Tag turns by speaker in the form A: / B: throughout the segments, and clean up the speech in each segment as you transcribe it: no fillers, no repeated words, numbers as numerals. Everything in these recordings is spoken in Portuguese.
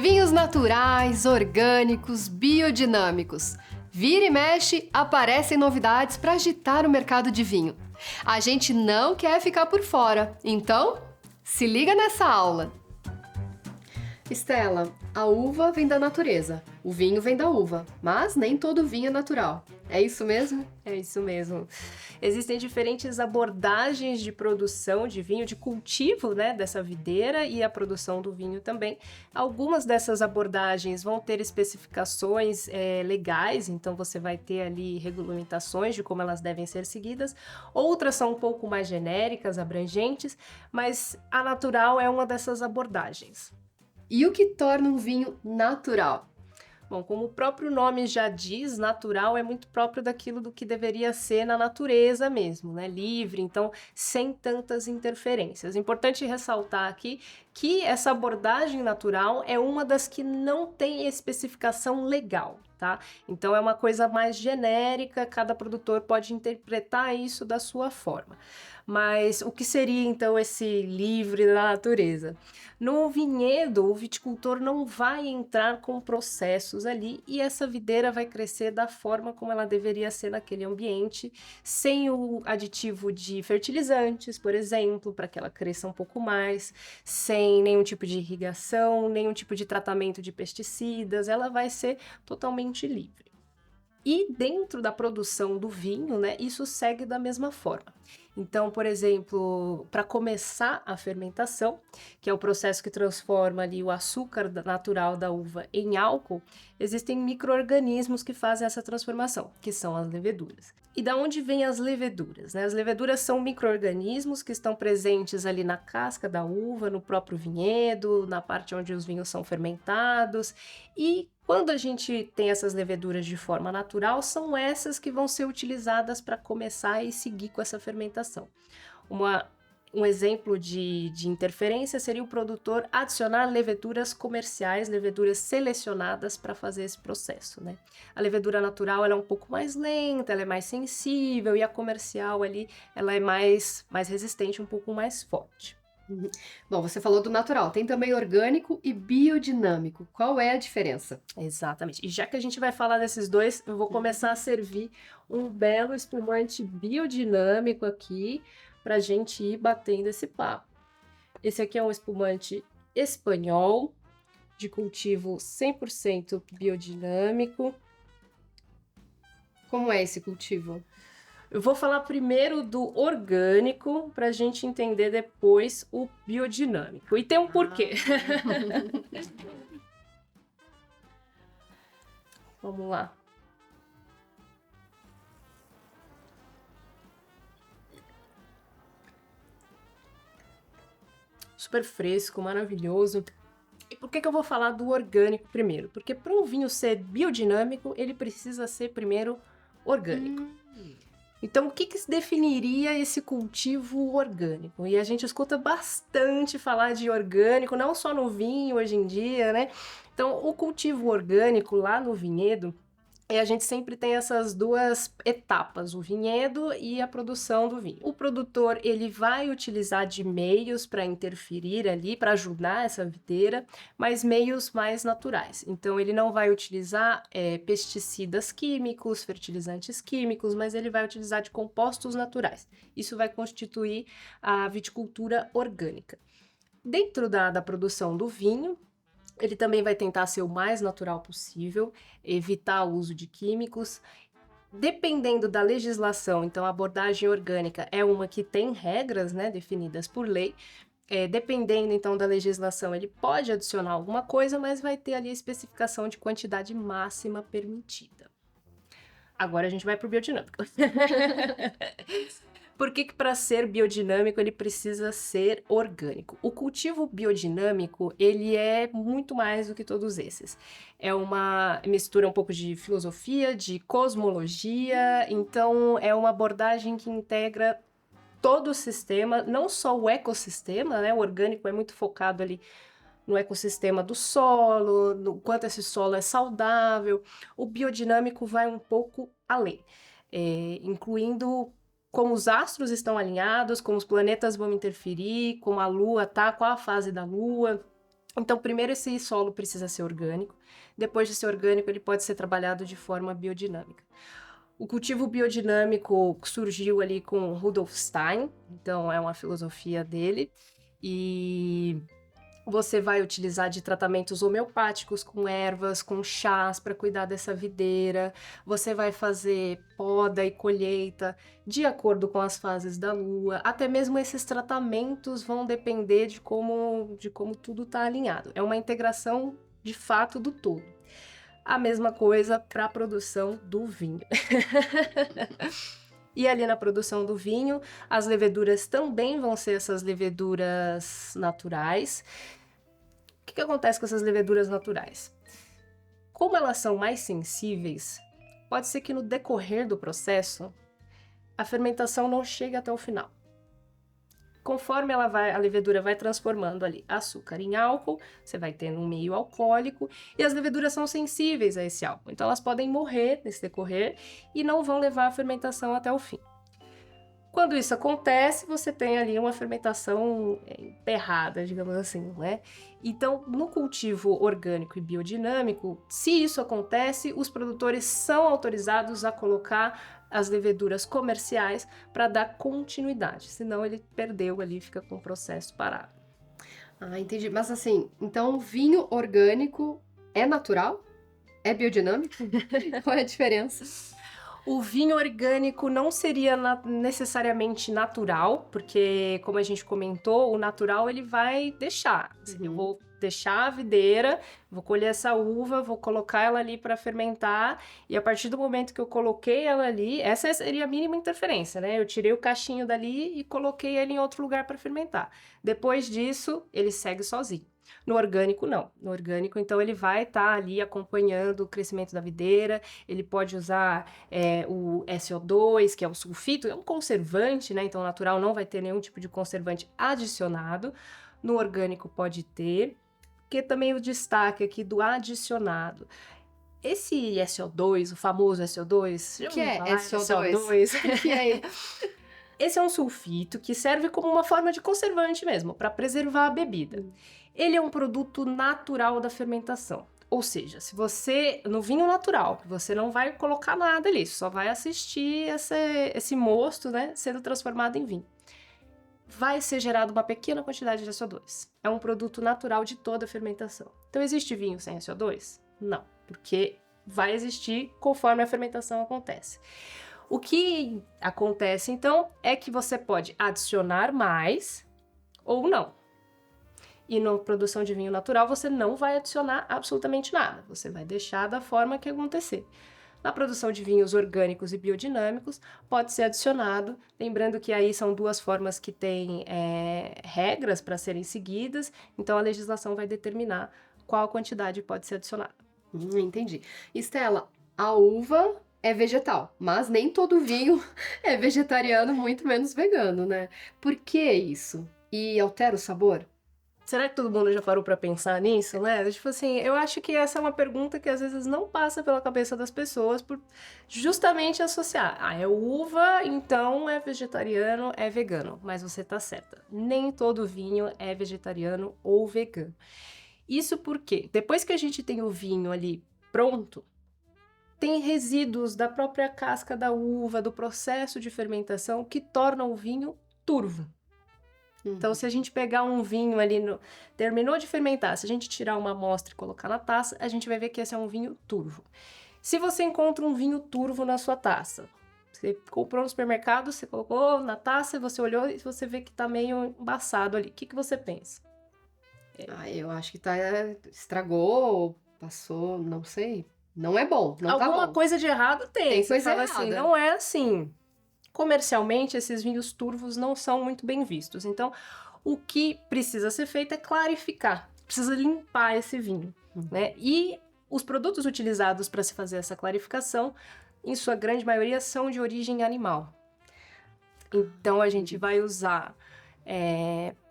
A: Vinhos naturais, orgânicos, biodinâmicos. Vira e mexe, aparecem novidades para agitar o mercado de vinho. A gente não quer ficar por fora, então se liga nessa aula! Estela, a uva vem da natureza, o vinho vem da uva, mas nem todo vinho é natural. É isso mesmo?
B: É isso mesmo. Existem diferentes abordagens de produção de vinho, de cultivo, né, dessa videira e a produção do vinho também. Algumas dessas abordagens vão ter especificações legais, então você vai ter ali regulamentações de como elas devem ser seguidas. Outras são um pouco mais genéricas, abrangentes, mas a natural é uma dessas abordagens.
A: E o que torna um vinho natural?
B: Bom, como o próprio nome já diz, natural é muito próprio daquilo do que deveria ser na natureza mesmo, né? Livre, então sem tantas interferências. Importante ressaltar aqui que essa abordagem natural é uma das que não tem especificação legal, tá? Então é uma coisa mais genérica, cada produtor pode interpretar isso da sua forma. Mas o que seria então esse livre da natureza? No vinhedo, o viticultor não vai entrar com processos ali e essa videira vai crescer da forma como ela deveria ser naquele ambiente, sem o aditivo de fertilizantes, por exemplo, para que ela cresça um pouco mais, sem nenhum tipo de irrigação, nenhum tipo de tratamento de pesticidas, ela vai ser totalmente livre. E dentro da produção do vinho, né, isso segue da mesma forma. Então, por exemplo, para começar a fermentação, que é o processo que transforma ali o açúcar natural da uva em álcool, existem micro-organismos que fazem essa transformação, que são as leveduras. E da onde vêm as leveduras, né? As leveduras são micro-organismos que estão presentes ali na casca da uva, no próprio vinhedo, na parte onde os vinhos são fermentados. E quando a gente tem essas leveduras de forma natural, são essas que vão ser utilizadas para começar e seguir com essa fermentação. Um exemplo de interferência seria o produtor adicionar leveduras comerciais, leveduras selecionadas para fazer esse processo, né? A levedura natural ela é um pouco mais lenta, ela é mais sensível, e a comercial ali ela é mais resistente, um pouco mais forte.
A: Bom, você falou do natural, tem também orgânico e biodinâmico. Qual é a diferença?
B: Exatamente. E já que a gente vai falar desses dois, eu vou começar a servir um belo espumante biodinâmico aqui para a gente ir batendo esse papo. Esse aqui é um espumante espanhol, de cultivo 100% biodinâmico.
A: Como é esse cultivo?
B: Eu vou falar primeiro do orgânico para a gente entender depois o biodinâmico. E tem um porquê. Vamos lá. Super fresco, maravilhoso. E por que eu vou falar do orgânico primeiro? Porque para um vinho ser biodinâmico, ele precisa ser primeiro orgânico. Então, o que definiria esse cultivo orgânico? E a gente escuta bastante falar de orgânico, não só no vinho hoje em dia, né? Então, o cultivo orgânico lá no vinhedo, a gente sempre tem essas duas etapas, o vinhedo e a produção do vinho. O produtor, ele vai utilizar de meios para interferir ali, para ajudar essa videira, mas meios mais naturais. Então, ele não vai utilizar pesticidas químicos, fertilizantes químicos, mas ele vai utilizar de compostos naturais. Isso vai constituir a viticultura orgânica. Dentro da produção do vinho, ele também vai tentar ser o mais natural possível, evitar o uso de químicos. Dependendo da legislação, então a abordagem orgânica é uma que tem regras, né, definidas por lei. Dependendo então da legislação, ele pode adicionar alguma coisa, mas vai ter ali a especificação de quantidade máxima permitida. Agora a gente vai para o biodinâmico. Por que para ser biodinâmico ele precisa ser orgânico? O cultivo biodinâmico, ele é muito mais do que todos esses. É uma mistura um pouco de filosofia, de cosmologia, então é uma abordagem que integra todo o sistema, não só o ecossistema, né? O orgânico é muito focado ali no ecossistema do solo, no quanto esse solo é saudável. O biodinâmico vai um pouco além, incluindo como os astros estão alinhados, como os planetas vão interferir, como a Lua tá, qual a fase da Lua. Então, primeiro esse solo precisa ser orgânico. Depois de ser orgânico, ele pode ser trabalhado de forma biodinâmica. O cultivo biodinâmico surgiu ali com Rudolf Stein, então é uma filosofia dele. E você vai utilizar de tratamentos homeopáticos com ervas, com chás para cuidar dessa videira. Você vai fazer poda e colheita de acordo com as fases da lua. Até mesmo esses tratamentos vão depender de como tudo está alinhado. É uma integração de fato do todo. A mesma coisa para a produção do vinho. E ali na produção do vinho, as leveduras também vão ser essas leveduras naturais. O que acontece com essas leveduras naturais? Como elas são mais sensíveis, pode ser que no decorrer do processo, a fermentação não chegue até o final. Conforme a levedura vai transformando ali açúcar em álcool, você vai tendo um meio alcoólico, e as leveduras são sensíveis a esse álcool. Então elas podem morrer nesse decorrer e não vão levar a fermentação até o fim. Quando isso acontece, você tem ali uma fermentação emperrada, digamos assim, né? Então, no cultivo orgânico e biodinâmico, se isso acontece, os produtores são autorizados a colocar as leveduras comerciais para dar continuidade, senão ele perdeu ali, fica com o processo parado.
A: Ah, entendi. Mas assim, então vinho orgânico é natural? É biodinâmico? Qual é a diferença?
B: O vinho orgânico não seria necessariamente natural, porque, como a gente comentou, o natural ele vai deixar. Eu vou deixar a videira, vou colher essa uva, vou colocar ela ali para fermentar, e a partir do momento que eu coloquei ela ali, essa seria a mínima interferência, né? Eu tirei o cachinho dali e coloquei ele em outro lugar para fermentar. Depois disso, ele segue sozinho. No orgânico, não. No orgânico, então, ele vai estar ali acompanhando o crescimento da videira, ele pode usar o SO2, que é o sulfito, é um conservante, né? Então, o natural não vai ter nenhum tipo de conservante adicionado. No orgânico pode ter, porque também o destaque aqui do adicionado. Esse SO2, o famoso SO2...
A: O que é SO2?
B: O que é isso? Esse é um sulfito que serve como uma forma de conservante mesmo, para preservar a bebida. Ele é um produto natural da fermentação. Ou seja, se você, no vinho natural, você não vai colocar nada ali, só vai assistir esse mosto, né, sendo transformado em vinho. Vai ser gerada uma pequena quantidade de SO2. É um produto natural de toda a fermentação. Então, existe vinho sem SO2? Não, porque vai existir conforme a fermentação acontece. O que acontece, então, é que você pode adicionar mais ou não. E na produção de vinho natural, você não vai adicionar absolutamente nada. Você vai deixar da forma que acontecer. Na produção de vinhos orgânicos e biodinâmicos, pode ser adicionado. Lembrando que aí são duas formas que têm regras para serem seguidas. Então, a legislação vai determinar qual quantidade pode ser adicionada.
A: Entendi. Estela, a uva é vegetal, mas nem todo vinho é vegetariano, muito menos vegano, né? Por que isso? E altera o sabor?
B: Será que todo mundo já parou pra pensar nisso, né? Tipo assim, eu acho que essa é uma pergunta que às vezes não passa pela cabeça das pessoas por justamente associar. Ah, é uva, então é vegetariano, é vegano. Mas você tá certa. Nem todo vinho é vegetariano ou vegano. Isso porque, depois que a gente tem o vinho ali pronto, tem resíduos da própria casca da uva, do processo de fermentação, que tornam o vinho turvo. Então, se a gente pegar um vinho ali, terminou de fermentar, se a gente tirar uma amostra e colocar na taça, a gente vai ver que esse é um vinho turvo. Se você encontra um vinho turvo na sua taça, você comprou no supermercado, você colocou na taça, você olhou e você vê que tá meio embaçado ali. O que você pensa?
A: Eu acho que estragou, passou, não sei. Não é bom, não tá bom.
B: Alguma coisa de errado tem.
A: Tem
B: Você
A: coisa
B: fala
A: errada.
B: assim, não é assim. Comercialmente, esses vinhos turvos não são muito bem vistos. Então, o que precisa ser feito é clarificar. Precisa limpar esse vinho, né? E os produtos utilizados para se fazer essa clarificação, em sua grande maioria, são de origem animal. Então, a gente vai usar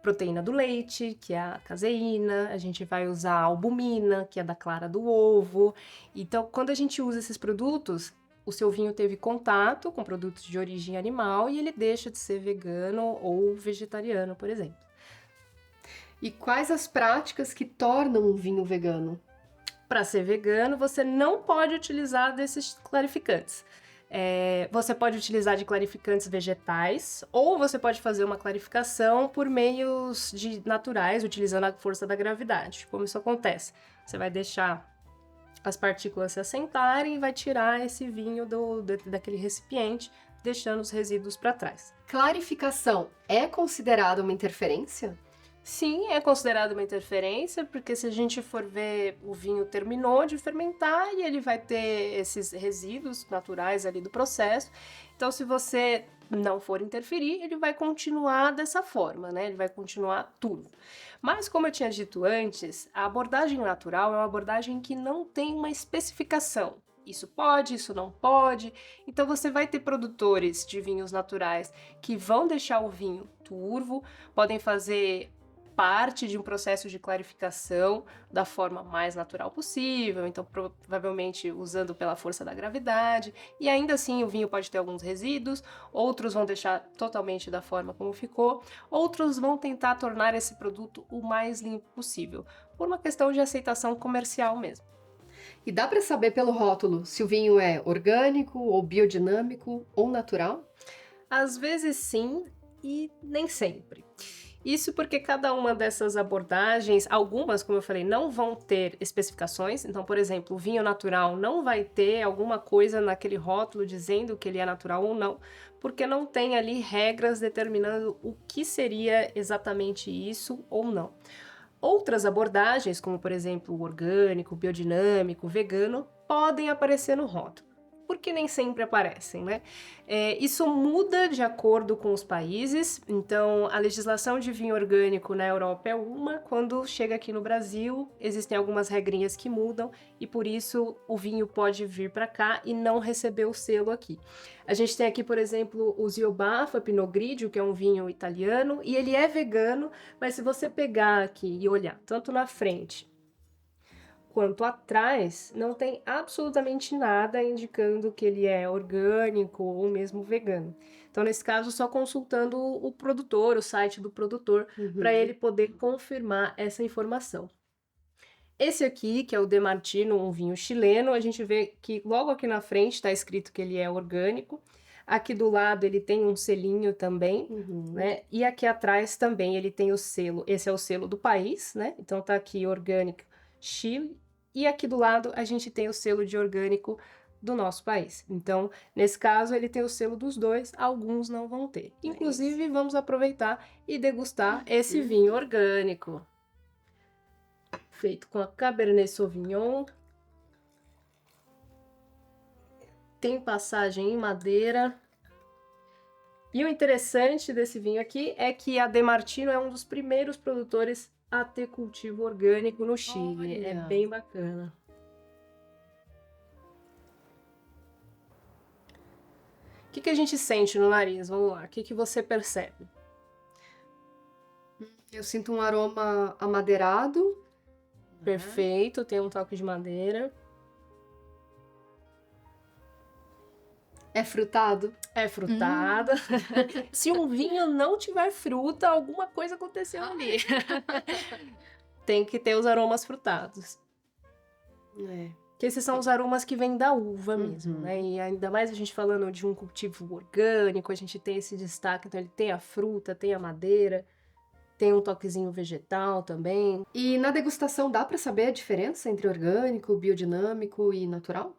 B: proteína do leite, que é a caseína, a gente vai usar a albumina, que é da clara do ovo. Então, quando a gente usa esses produtos, o seu vinho teve contato com produtos de origem animal e ele deixa de ser vegano ou vegetariano, por exemplo.
A: E quais as práticas que tornam um vinho vegano?
B: Para ser vegano, você não pode utilizar desses clarificantes. Você pode utilizar de clarificantes vegetais ou você pode fazer uma clarificação por meios naturais, utilizando a força da gravidade. Como isso acontece? Você vai deixar as partículas se assentarem e vai tirar esse vinho daquele recipiente, deixando os resíduos para trás.
A: Clarificação é considerada uma interferência?
B: Sim, é considerado uma interferência, porque se a gente for ver, o vinho terminou de fermentar e ele vai ter esses resíduos naturais ali do processo. Então, se você não for interferir, ele vai continuar dessa forma, né? Ele vai continuar turvo. Mas, como eu tinha dito antes, a abordagem natural é uma abordagem que não tem uma especificação. Isso pode, isso não pode. Então, você vai ter produtores de vinhos naturais que vão deixar o vinho turvo, podem fazer parte de um processo de clarificação da forma mais natural possível, então provavelmente usando pela força da gravidade, e ainda assim o vinho pode ter alguns resíduos, outros vão deixar totalmente da forma como ficou, outros vão tentar tornar esse produto o mais limpo possível, por uma questão de aceitação comercial mesmo.
A: E dá para saber pelo rótulo se o vinho é orgânico ou biodinâmico ou natural?
B: Às vezes sim e nem sempre. Isso porque cada uma dessas abordagens, algumas, como eu falei, não vão ter especificações. Então, por exemplo, o vinho natural não vai ter alguma coisa naquele rótulo dizendo que ele é natural ou não, porque não tem ali regras determinando o que seria exatamente isso ou não. Outras abordagens, como por exemplo o orgânico, biodinâmico, vegano, podem aparecer no rótulo. Porque nem sempre aparecem, né? Isso muda de acordo com os países, então a legislação de vinho orgânico na Europa é uma, quando chega aqui no Brasil existem algumas regrinhas que mudam e por isso o vinho pode vir para cá e não receber o selo aqui. A gente tem aqui, por exemplo, o Zio Baffa Pinot Grigio, que é um vinho italiano, e ele é vegano, mas se você pegar aqui e olhar tanto na frente quanto atrás, não tem absolutamente nada indicando que ele é orgânico ou mesmo vegano. Então, nesse caso, só consultando o produtor, o site do produtor, para ele poder confirmar essa informação. Esse aqui, que é o De Martino, um vinho chileno, a gente vê que logo aqui na frente está escrito que ele é orgânico. Aqui do lado ele tem um selinho também, né? E aqui atrás também ele tem o selo, esse é o selo do país, né? Então tá aqui orgânico Chile. E aqui do lado a gente tem o selo de orgânico do nosso país. Então, nesse caso, ele tem o selo dos dois, alguns não vão ter. Inclusive, vamos aproveitar e degustar esse vinho orgânico. Feito com a Cabernet Sauvignon. Tem passagem em madeira. E o interessante desse vinho aqui é que a De Martino é um dos primeiros produtores a ter cultivo orgânico no Chile. Olha. É bem bacana. O que a gente sente no nariz? Vamos lá. O que você percebe?
A: Eu sinto um aroma amadeirado.
B: Perfeito, tem um toque de madeira.
A: É frutado?
B: É frutado. Se um vinho não tiver fruta, alguma coisa aconteceu ali. Tem que ter os aromas frutados. Que esses são os aromas que vêm da uva mesmo, né? E ainda mais a gente falando de um cultivo orgânico, a gente tem esse destaque. Então ele tem a fruta, tem a madeira, tem um toquezinho vegetal também.
A: E na degustação dá para saber a diferença entre orgânico, biodinâmico e natural?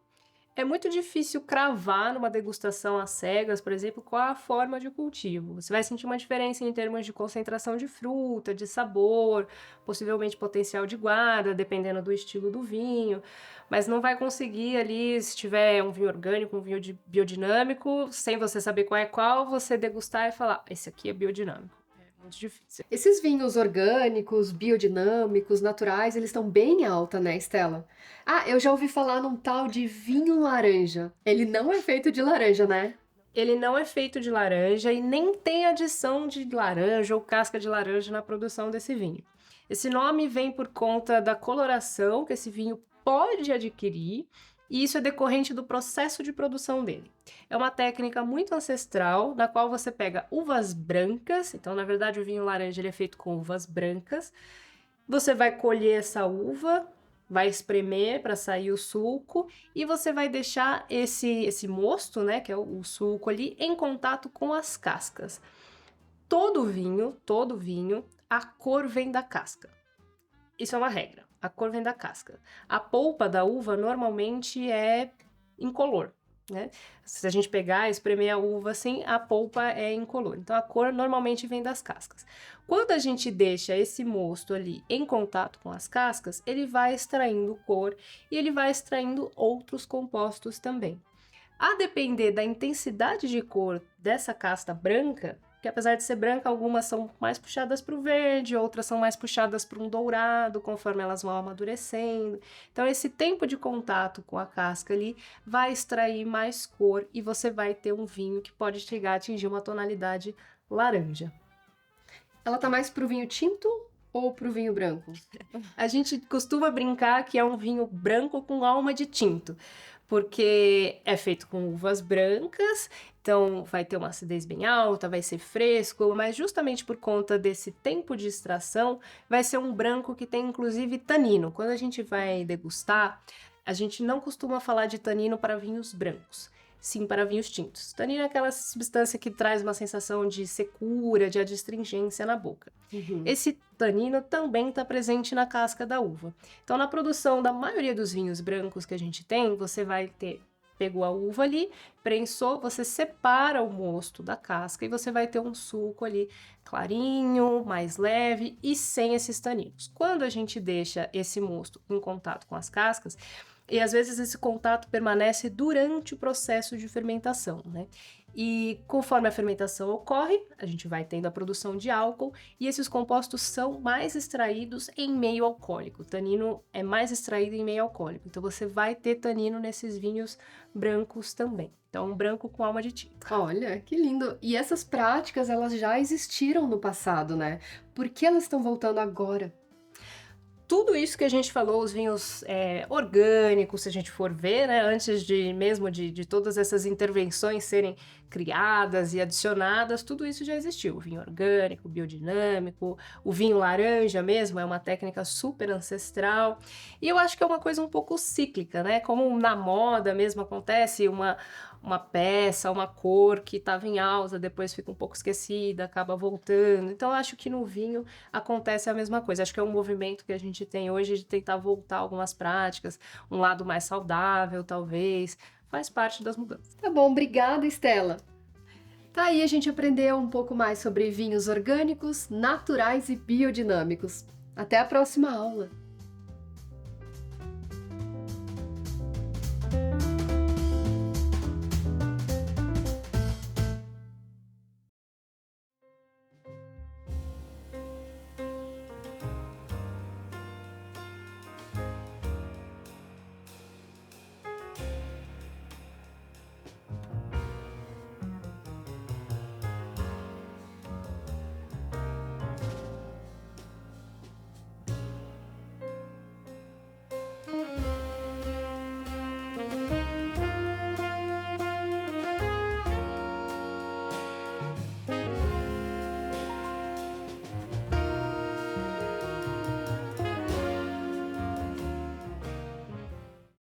B: É muito difícil cravar numa degustação às cegas, por exemplo, qual a forma de cultivo. Você vai sentir uma diferença em termos de concentração de fruta, de sabor, possivelmente potencial de guarda, dependendo do estilo do vinho, mas não vai conseguir ali, se tiver um vinho orgânico, um vinho biodinâmico, sem você saber qual é qual, você degustar e falar, esse aqui é biodinâmico. Muito difícil.
A: Esses vinhos orgânicos, biodinâmicos, naturais, eles estão bem alta, né, Estela? Ah, eu já ouvi falar num tal de vinho laranja. Ele não é feito de laranja, né?
B: Ele não é feito de laranja e nem tem adição de laranja ou casca de laranja na produção desse vinho. Esse nome vem por conta da coloração que esse vinho pode adquirir e isso é decorrente do processo de produção dele. É uma técnica muito ancestral, na qual você pega uvas brancas, então na verdade o vinho laranja ele é feito com uvas brancas, você vai colher essa uva, vai espremer para sair o suco e você vai deixar esse mosto, né, que é o suco ali, em contato com as cascas. Todo vinho, a cor vem da casca. Isso é uma regra. A cor vem da casca. A polpa da uva normalmente é incolor, né? Se a gente pegar e espremer a uva assim, a polpa é incolor. Então a cor normalmente vem das cascas. Quando a gente deixa esse mosto ali em contato com as cascas, ele vai extraindo cor e ele vai extraindo outros compostos também. A depender da intensidade de cor dessa casta branca, que apesar de ser branca, algumas são mais puxadas para o verde, outras são mais puxadas para um dourado, conforme elas vão amadurecendo. Então, esse tempo de contato com a casca ali vai extrair mais cor e você vai ter um vinho que pode chegar a atingir uma tonalidade laranja.
A: Ela tá mais pro vinho tinto ou pro vinho branco?
B: A gente costuma brincar que é um vinho branco com alma de tinto, porque é feito com uvas brancas, então vai ter uma acidez bem alta, vai ser fresco, mas justamente por conta desse tempo de extração, vai ser um branco que tem inclusive tanino. Quando a gente vai degustar, a gente não costuma falar de tanino para vinhos brancos, sim para vinhos tintos. Tanino é aquela substância que traz uma sensação de secura, de adstringência na boca. Esse tanino também está presente na casca da uva. Então, na produção da maioria dos vinhos brancos que a gente tem, você vai ter, pegou a uva ali, prensou, você separa o mosto da casca e você vai ter um suco ali clarinho, mais leve e sem esses taninos. Quando a gente deixa esse mosto em contato com as cascas, e às vezes esse contato permanece durante o processo de fermentação, né? E conforme a fermentação ocorre, a gente vai tendo a produção de álcool e esses compostos são mais extraídos em meio alcoólico. O tanino é mais extraído em meio alcoólico, então você vai ter tanino nesses vinhos brancos também. Então, um branco com alma de tinto.
A: Olha, que lindo! E essas práticas, elas já existiram no passado, né? Por que elas estão voltando agora?
B: Tudo isso que a gente falou, os vinhos orgânicos, se a gente for ver, né, antes de todas essas intervenções serem criadas e adicionadas, tudo isso já existiu. O vinho orgânico, biodinâmico, o vinho laranja mesmo, é uma técnica super ancestral. E eu acho que é uma coisa um pouco cíclica, né? Como na moda mesmo acontece, uma peça, uma cor que estava em alta, depois fica um pouco esquecida, acaba voltando. Então, eu acho que no vinho acontece a mesma coisa. Acho que é um movimento que a gente tem hoje de tentar voltar algumas práticas, um lado mais saudável, talvez. Faz parte das mudanças.
A: Tá bom, obrigada, Estela. Tá aí, a gente aprendeu um pouco mais sobre vinhos orgânicos, naturais e biodinâmicos. Até a próxima aula!